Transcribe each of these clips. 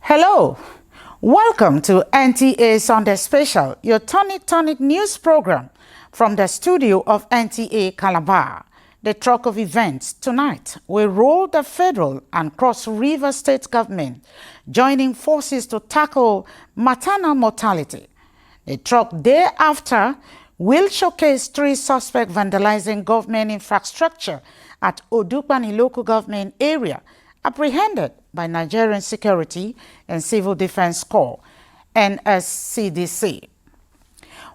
Hello, welcome to NTA Sunday Special, your tonic news program from the studio of Nta Calabar. The truck of events tonight will roll the federal and Cross River state government joining forces to tackle maternal mortality. The truck thereafter will showcase 3 suspects vandalizing government infrastructure at Odukpani local government area, apprehended by Nigerian Security and Civil Defense Corps, NSCDC.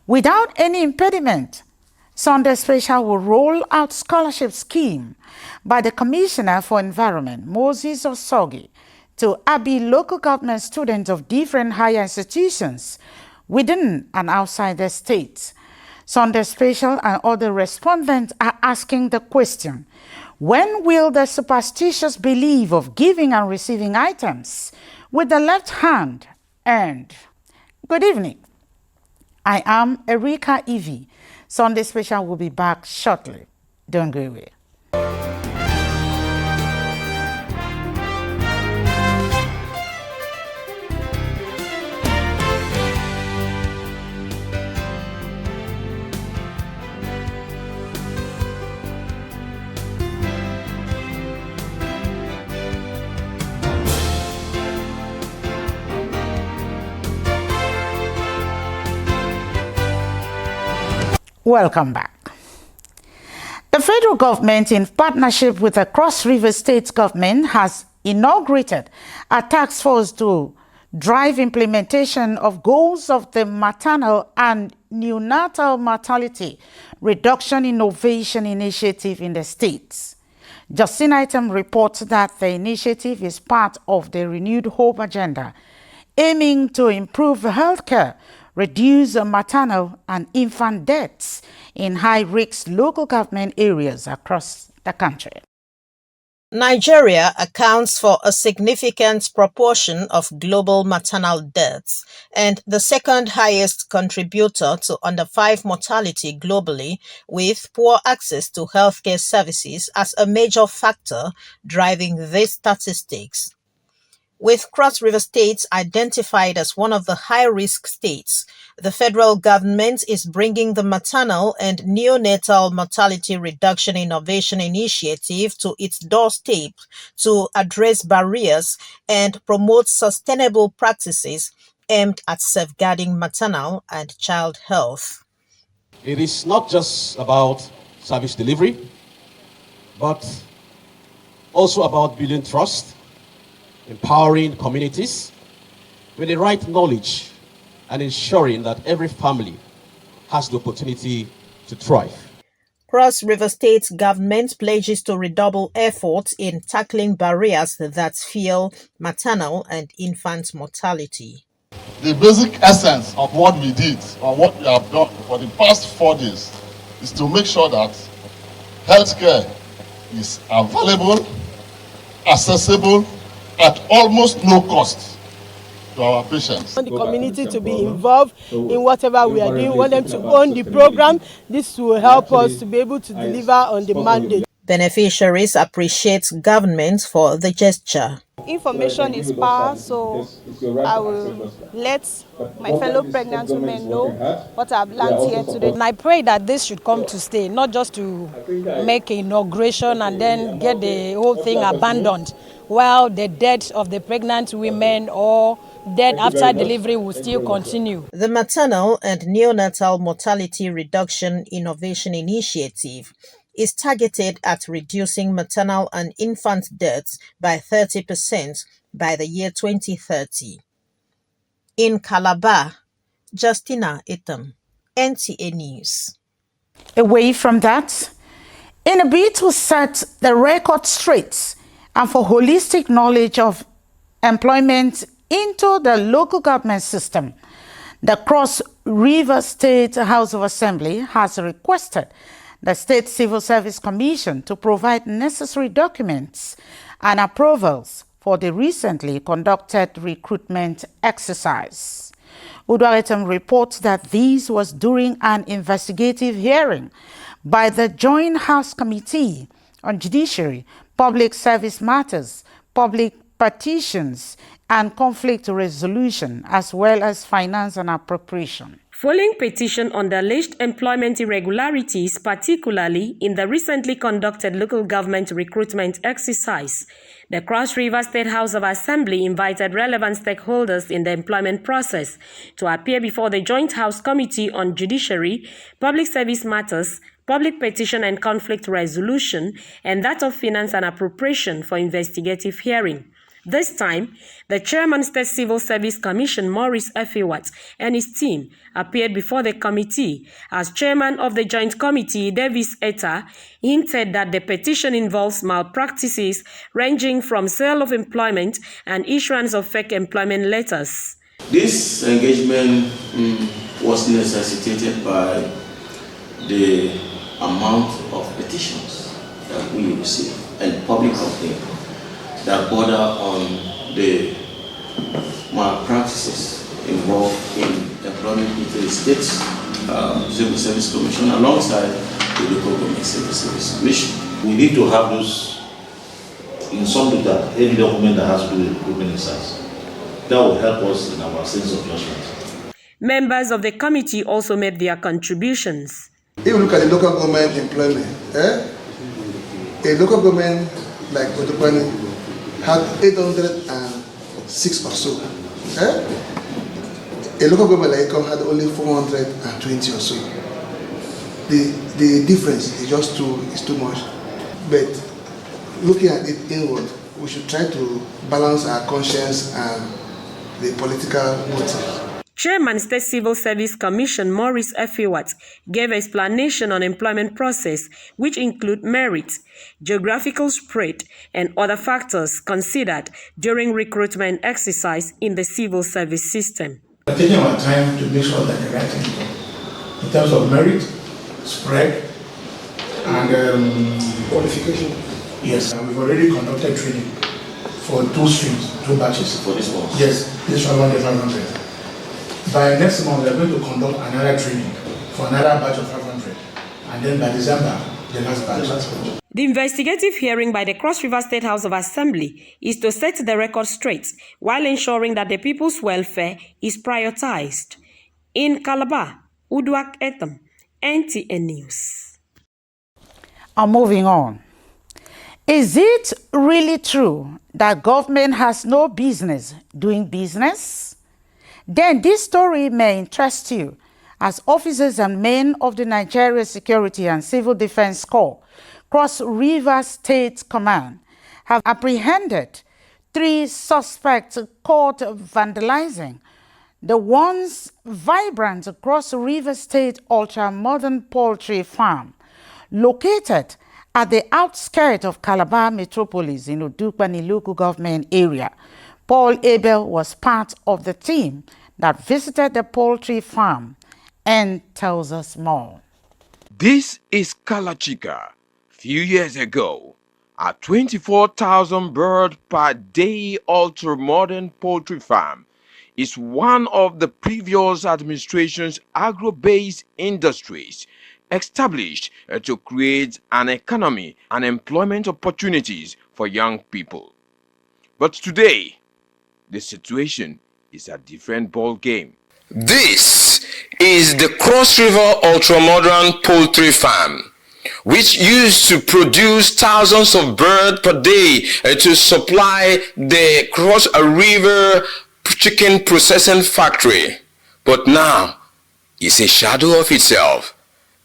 Without any impediment, Sunday Special will roll out scholarship scheme by the Commissioner for Environment, Moses Osogi, to Abi local government students of different higher institutions within and outside the state. Sunday Special and other respondents are asking the question, when will the superstitious belief of giving and receiving items with the left hand end? Good evening. I am Erika Evie. Sunday Special will be back shortly. Don't go away. Welcome back. The federal government, in partnership with the Cross River State government, has inaugurated a task force to drive implementation of goals of the maternal and neonatal mortality reduction innovation initiative in the states. Justin Item reports that the initiative is part of the Renewed Hope agenda, aiming to improve healthcare, reduce maternal and infant deaths in high-risk local government areas across the country. Nigeria accounts for a significant proportion of global maternal deaths and the second highest contributor to under-5 mortality globally, with poor access to healthcare services as a major factor driving these statistics. With Cross River State identified as one of the high-risk states, the federal government is bringing the Maternal and Neonatal Mortality Reduction Innovation Initiative to its doorstep to address barriers and promote sustainable practices aimed at safeguarding maternal and child health. It is not just about service delivery, but also about building trust, empowering communities with the right knowledge, and ensuring that every family has the opportunity to thrive. Cross River State government pledges to redouble efforts in tackling barriers that fuel maternal and infant mortality. The basic essence of what we did, or what we have done for the past 4 days, is to make sure that healthcare is available, accessible, at almost no cost to our patients. We want the community to be involved in whatever we are doing. We want them to own the program. This will help us to be able to deliver on the mandate. Beneficiaries appreciate government for the gesture. Information is power, so I will let my fellow pregnant women know what I've learned here today. And I pray that this should come to stay, not just to make an inauguration and then get the whole thing abandoned, while the death of the pregnant women or death after delivery will still continue. The Maternal and Neonatal Mortality Reduction Innovation Initiative is targeted at reducing maternal and infant deaths by 30% by the year 2030. In Calabar, Justina Itam, NTA News. Away from that, in a bid to set the record straight and for holistic knowledge of employment into the local government system, the Cross River State House of Assembly has requested the State Civil Service Commission to provide necessary documents and approvals for the recently conducted recruitment exercise. Uduaretem reports that this was during an investigative hearing by the Joint House Committee on Judiciary, Public Service Matters, Public Petitions, and conflict resolution, as well as finance and appropriation. Following petition on the alleged employment irregularities, particularly in the recently conducted local government recruitment exercise, the Cross River State House of Assembly invited relevant stakeholders in the employment process to appear before the Joint House Committee on Judiciary, Public Service Matters, Public Petition and Conflict Resolution, and that of Finance and Appropriation for investigative hearing. This time, the chairman, State Civil Service Commission, Maurice Effiwat, and his team appeared before the committee. As chairman of the Joint Committee, Davis Etta hinted that the petition involves malpractices ranging from sale of employment and issuance of fake employment letters. This engagement was necessitated by the amount of petitions that we receive and public complaint that border on the malpractices involved in employment within the States Civil Service Commission alongside the local government civil service commission. We need to have those in some data, any document that has to do with recruitment exercise. That will help us in our sense of judgment. Members of the committee also made their contributions. If you look at the local government employment, a local government like Otopani had 806 or so. A local government like Ecom had only 420 or so. The difference is just too much. But looking at it inward, we should try to balance our conscience and the political motive. Chairman, State Civil Service Commission Maurice Effiwat gave explanation on employment process, which include merit, geographical spread, and other factors considered during recruitment exercise in the civil service system. We're taking our time to make sure that the right thing is done in terms of merit, spread, and qualification. Yes, we've already conducted training for 2 streams, 2 batches. For this one? Yes, this 500. By next month, we are going to conduct another training for another batch of 500. And then by December, the last batch. The investigative hearing by the Cross River State House of Assembly is to set the record straight while ensuring that the people's welfare is prioritized. In Calabar, Uduak Etam, NTA News. Moving on. Is it really true that government has no business doing business? Then this story may interest you, as officers and men of the Nigeria Security and Civil Defense Corps, Cross River State Command, have apprehended 3 suspects caught vandalizing the once vibrant Cross River State ultra-modern poultry farm, located at the outskirts of Calabar metropolis in Udukbani local government area. Paul Abel was part of the team that visited the poultry farm and tells us more. This is Kalachika. Few years ago, a 24,000 bird per day ultra-modern poultry farm is one of the previous administration's agro-based industries established to create an economy and employment opportunities for young people. But today, the situation is a different ball game. This is the Cross River ultra-modern poultry farm, which used to produce thousands of birds per day to supply the Cross River chicken processing factory. But now, it's a shadow of itself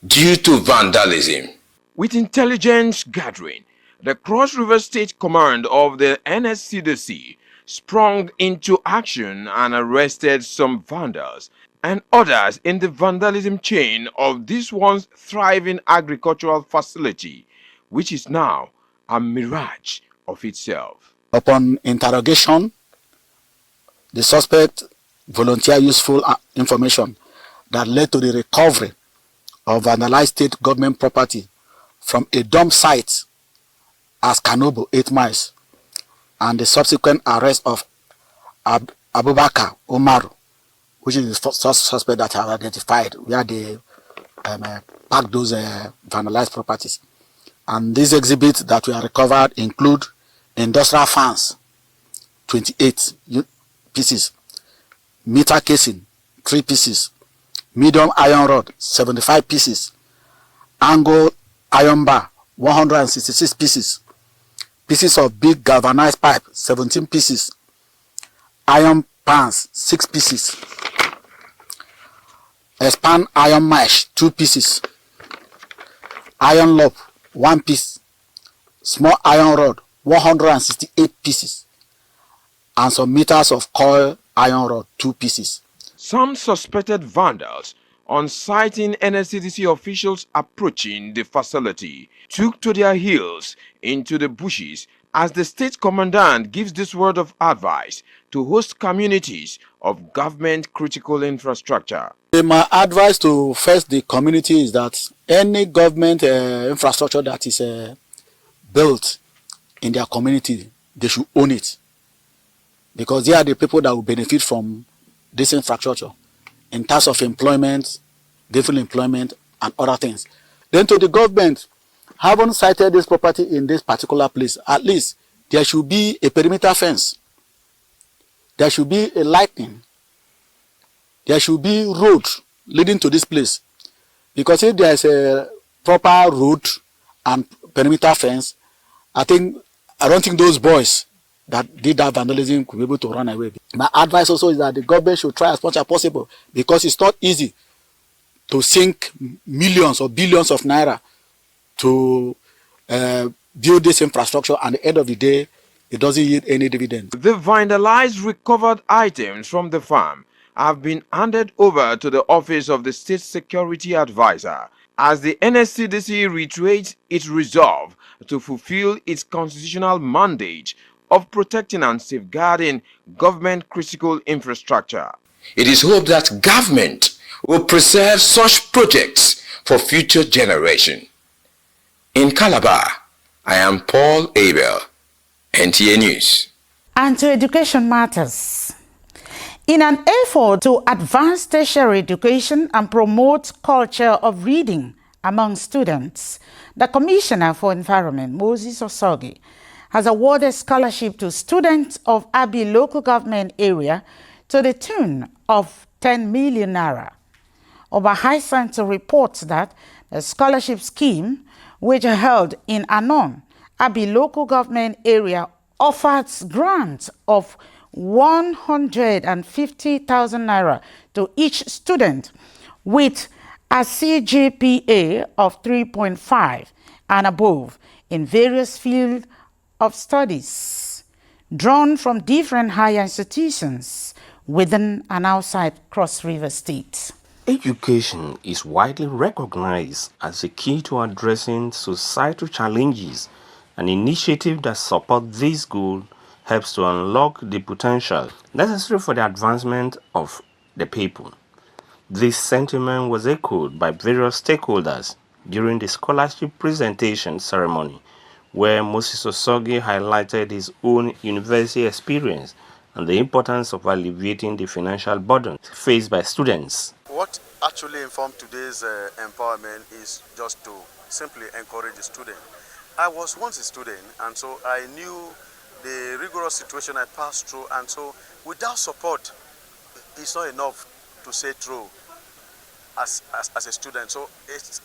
due to vandalism. With intelligence gathering, the Cross River State Command of the NSCDC sprung into action and arrested some vandals and others in the vandalism chain of this once thriving agricultural facility, which is now a mirage of itself. Upon interrogation, the suspect volunteered useful information that led to the recovery of vandalized state government property from a dump site as Kanobo, 8 miles, and the subsequent arrest of Abubakar Umaru, which is the first suspect that have identified where they packed those vandalized properties. And these exhibits that were recovered include industrial fans, 28 pieces. Meter casing, 3 pieces. Medium iron rod, 75 pieces. Angle iron bar, 166 pieces. Pieces of big galvanized pipe, 17 pieces. Iron pans, 6 pieces. Expand iron mesh, 2 pieces. Iron lobe, 1 piece. Small iron rod, 168 pieces. And some meters of coil iron rod, 2 pieces. Some suspected vandals, on sighting NSCDC officials approaching the facility, took to their heels into the bushes as the state commandant gives this word of advice to host communities of government critical infrastructure. My advice to first the community is that any government infrastructure that is built in their community, they should own it, because they are the people that will benefit from this infrastructure in terms of employment, gainful employment, and other things. Then to the government, having sited this property in this particular place, at least there should be a perimeter fence. There should be a lighting. There should be road leading to this place. Because if there is a proper road and perimeter fence, I don't think those boys that did that vandalism could be able to run away. My advice also is that the government should try as much as possible, because it's not easy to sink millions or billions of naira to build this infrastructure, and at the end of the day, it doesn't yield any dividend. The vandalized recovered items from the farm have been handed over to the office of the State Security Advisor as the NSCDC reiterates its resolve to fulfill its constitutional mandate of protecting and safeguarding government critical infrastructure. It is hoped that government will preserve such projects for future generation. In Calabar, I am Paul Abel, NTA News. And to education matters. In an effort to advance tertiary education and promote culture of reading among students, the Commissioner for Environment, Moses Osogi, has awarded scholarship to students of Abi local government area to the tune of 10 million naira. Oba High Center reports that the scholarship scheme, which held in Anon, Abi local government area, offers grants of 150,000 naira to each student with a CGPA of 3.5 and above in various fields of studies, drawn from different higher institutions within and outside Cross River State. Education is widely recognized as a key to addressing societal challenges. An initiative that supports this goal helps to unlock the potential necessary for the advancement of the people. This sentiment was echoed by various stakeholders during the scholarship presentation ceremony, where Moses Osogi highlighted his own university experience and the importance of alleviating the financial burden faced by students. What actually informed today's empowerment is just to simply encourage the student. I was once a student, and so I knew the rigorous situation I passed through, and so without support, it's not enough to say true as a student. So it's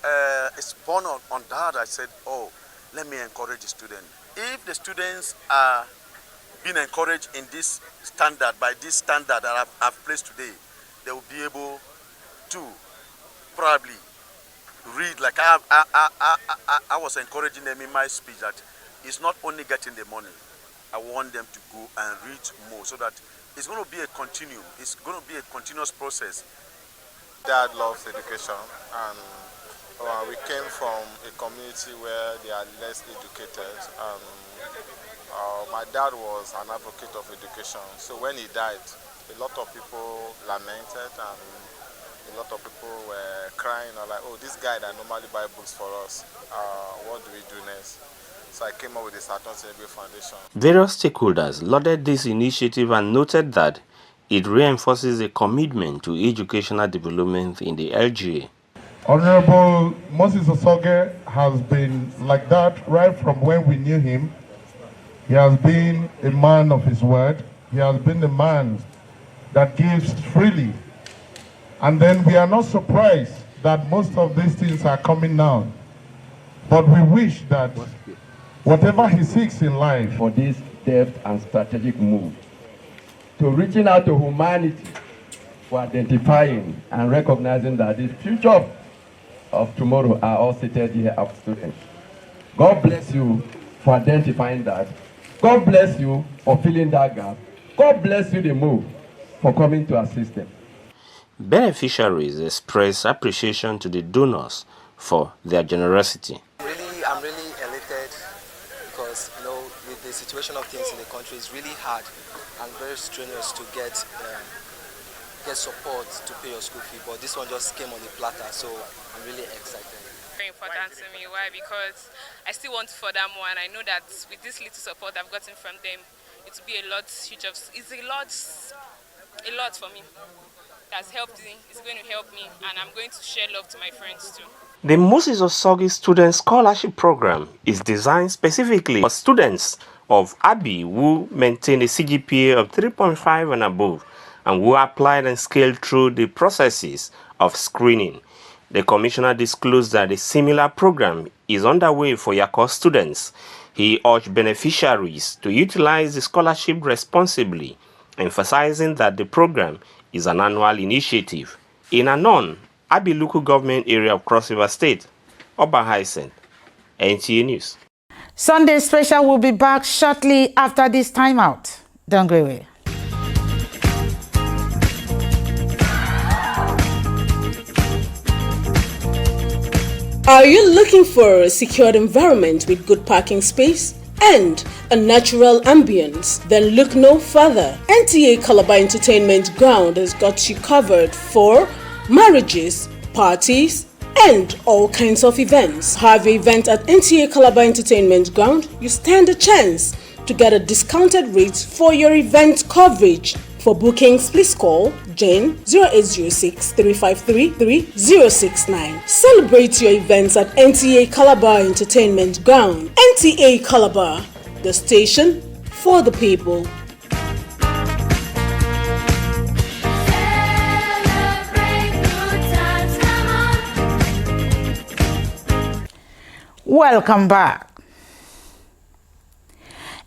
born on that. I said, oh, let me encourage the student. If the students are being encouraged in this standard, by this standard that I've placed today, they will be able to probably read, like I was encouraging them in my speech, that it's not only getting the money. I want them to go and read more, so that it's going to be a continuum. It's going to be a continuous process. Dad loves education, and we came from a community where they are less educated. My dad was an advocate of education, so when he died, a lot of people lamented, and a lot of people were crying, like, oh, this guy that normally buys books for us, what do we do next? So I came up with the Saturn Cerebral Foundation. Various stakeholders lauded this initiative and noted that it reinforces a commitment to educational development in the LGA. Honorable Moses Osogi has been like that right from when we knew him. He has been a man of his word. He has been a man that gives freely. And then we are not surprised that most of these things are coming now. But we wish that whatever he seeks in life, for this deft and strategic move, to reaching out to humanity, for identifying and recognizing that the future of tomorrow are all seated here as students. God bless you for identifying that. God bless you for filling that gap. God bless you the move for coming to assist them. Beneficiaries express appreciation to the donors for their generosity. I'm really elated because, with the situation of things in the country, it's really hard and very strenuous to get support to pay your school fee. But this one just came on the platter, so I'm really excited. Very important to me. Why? Because I still want furthermore, and I know that with this little support I've gotten from them, it will be a lot for me. That's helped me, it's going to help me, and I'm going to share love to my friends too. The Moses Osogi Student Scholarship Program is designed specifically for students of ABI who maintain a CGPA of 3.5 and above and who applied and scaled through the processes of screening. The Commissioner disclosed that a similar program is underway for Yakos students. He urged beneficiaries to utilize the scholarship responsibly, emphasizing that the program is an annual initiative. In Anon, Abi local government area of Cross River State, Oba Hyacinth, NTA News. Sunday Special will be back shortly after this timeout. Don't go away. Are you looking for a secured environment with good parking space and a natural ambience? Then look no further. Nta Calabar Entertainment Ground has got you covered for marriages, parties, and all kinds of events. Have an event at Nta Calabar Entertainment Ground, you stand a chance to get a discounted rate for your event coverage. For bookings, please call Jane 0806 353 3069. Celebrate your events at Nta Calabar Entertainment Ground. Nta Calabar, the station for the people. Welcome back.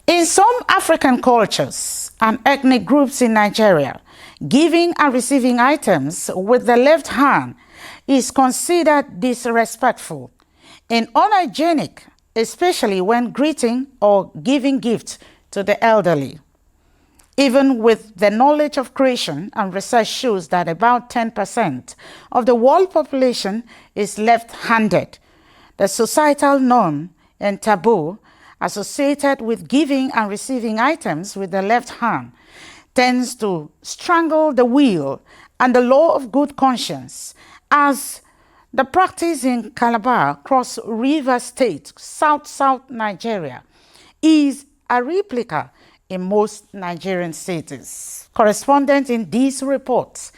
In some African cultures and ethnic groups in Nigeria, giving and receiving items with the left hand is considered disrespectful and unhygienic, especially when greeting or giving gifts to the elderly. Even with the knowledge of creation, and research shows that about 10% of the world population is left-handed, the societal norm and taboo associated with giving and receiving items with the left hand tends to strangle the will and the law of good conscience, as the practice in Calabar, Cross River State, South Nigeria, is a replica in most Nigerian cities. Correspondent in these reports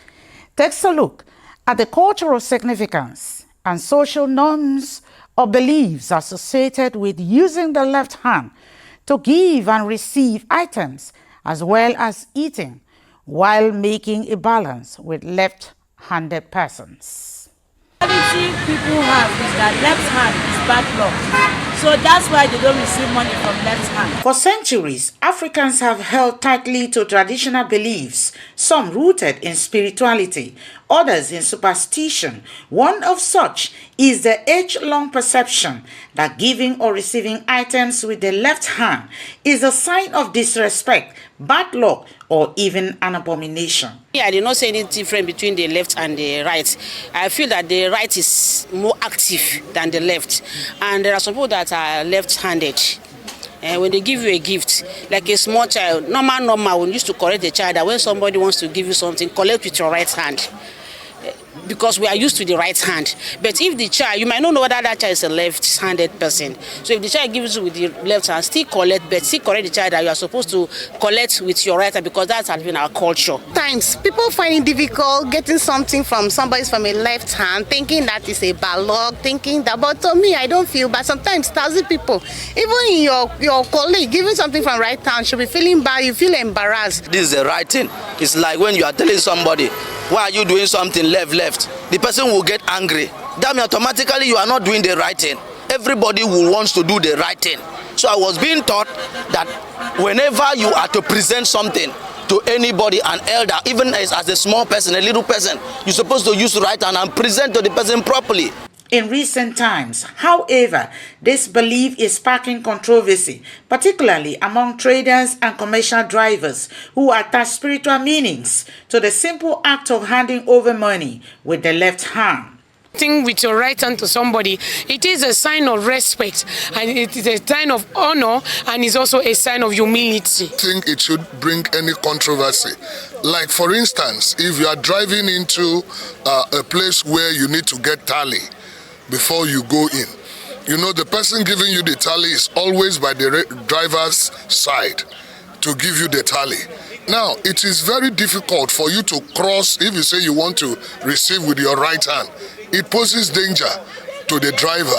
takes a look at the cultural significance and social norms or beliefs associated with using the left hand to give and receive items, as well as eating, while making a balance with left-handed persons. The quality people have is that left hand is bad luck. So that's why they don't receive money from left hand. For centuries, Africans have held tightly to traditional beliefs, some rooted in spirituality, others in superstition. One of such is the age-long perception that giving or receiving items with the left hand is a sign of disrespect, bad luck, or even an abomination. I did not say any difference between the left and the right. I feel that the right is more active than the left. And there are some people that are left-handed. When they give you a gift, like a small child, normal, we used to correct the child that when somebody wants to give you something, collect with your right hand. because we are used to the right hand. But if the child, you might not know whether that child is a left-handed person. So if the child gives you with the left hand, still collect, but still correct the child that you are supposed to collect with your right hand, because that has been our culture. Times people find it difficult getting something from somebody from a left hand, thinking that is a bad luck, thinking that, but to me, I don't feel bad. Sometimes thousand people, even in your colleague, giving something from right hand, should be feeling bad, you feel embarrassed. This is the right thing. It's like when you are telling somebody, why are you doing something left? The person will get angry. That means automatically you are not doing the right thing. Everybody will want to do the right thing. So I was being taught that whenever you are to present something to anybody, an elder, even as a small person, a little person, you're supposed to use the right hand and present to the person properly. In recent times, however, this belief is sparking controversy, particularly among traders and commercial drivers who attach spiritual meanings to the simple act of handing over money with the left hand. Thing with your right hand to somebody, it is a sign of respect, and it is a sign of honor, and it's also a sign of humility. I think it should bring any controversy. Like for instance, if you are driving into a place where you need to get tally before you go in, you know the person giving you the tally is always by the driver's side to give you the tally. Now, it is very difficult for you to cross if you say you want to receive with your right hand. It poses danger to the driver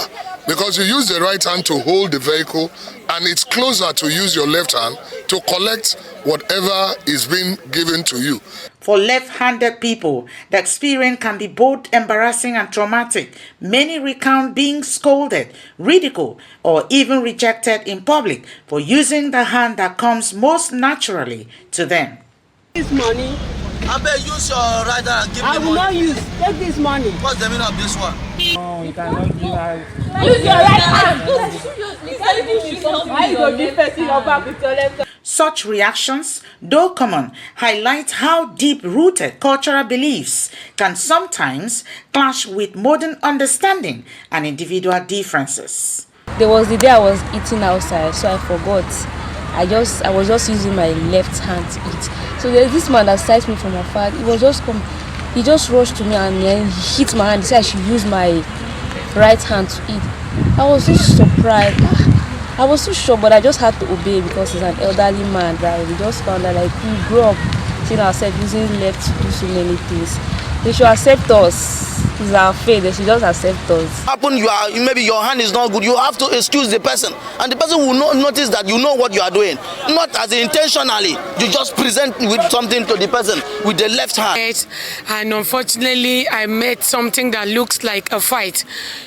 because you use the right hand to hold the vehicle and it's closer to use your left hand to collect whatever is being given to you. For left-handed people, the experience can be both embarrassing and traumatic. Many recount being scolded, ridiculed, or even rejected in public for using the hand that comes most naturally to them. This money. I bet use your right hand and give me money. I will not use. Take this money. What's the meaning of this one? No, you cannot give her. Use your right hand. Why you go give person your back with your left hand? Such reactions, though common, highlight how deep-rooted cultural beliefs can sometimes clash with modern understanding and individual differences. There was the day I was eating outside, so I forgot. I was just using my left hand to eat. So there's this man that sights me from afar. He just rushed to me and then he hit my hand. He said I should use my right hand to eat. I was so surprised. I was so shocked, but I just had to obey because he's an elderly man. Right? We just found that we grew up seeing ourselves using left to do so many things. They should accept us. It's our faith. They should just accept us. Maybe your hand is not good. You have to excuse the person, and the person will not notice that you know what you are doing. Not as intentionally. You just present with something to the person with the left hand. And unfortunately, I met something that looks like a fight.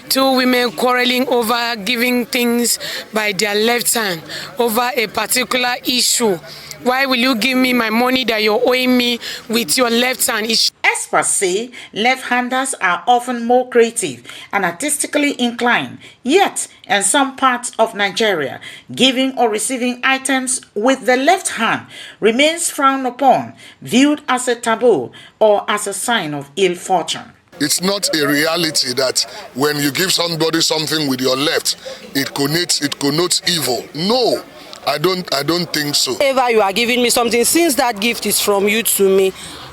Two women quarreling over giving things by their left hand over a particular issue. Why will you give me my money that you're owing me with your left hand? Experts say left-handers are often more creative and artistically inclined, yet in some parts of Nigeria, giving or receiving items with the left hand remains frowned upon, viewed as a taboo or as a sign of ill fortune. It's not a reality that when you give somebody something with your left, it connotes evil. No. I don't think so. Whatever you are giving me something, since that gift is from you to me,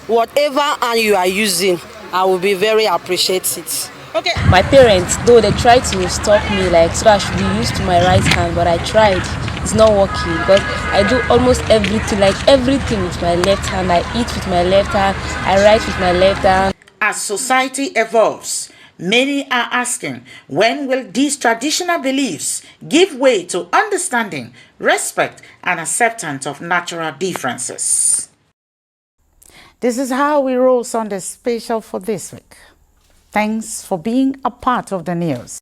whatever hand you are using, I will be very appreciative. Okay. My parents, though they tried to stop me, so that I should be used to my right hand, but I tried. It's not working because I do almost everything, everything with my left hand. I eat with my left hand, I write with my left hand. As society evolves, many are asking, when will these traditional beliefs give way to understanding, respect, and acceptance of natural differences? This is how we roll Sunday Special for this week. Thanks for being a part of the news.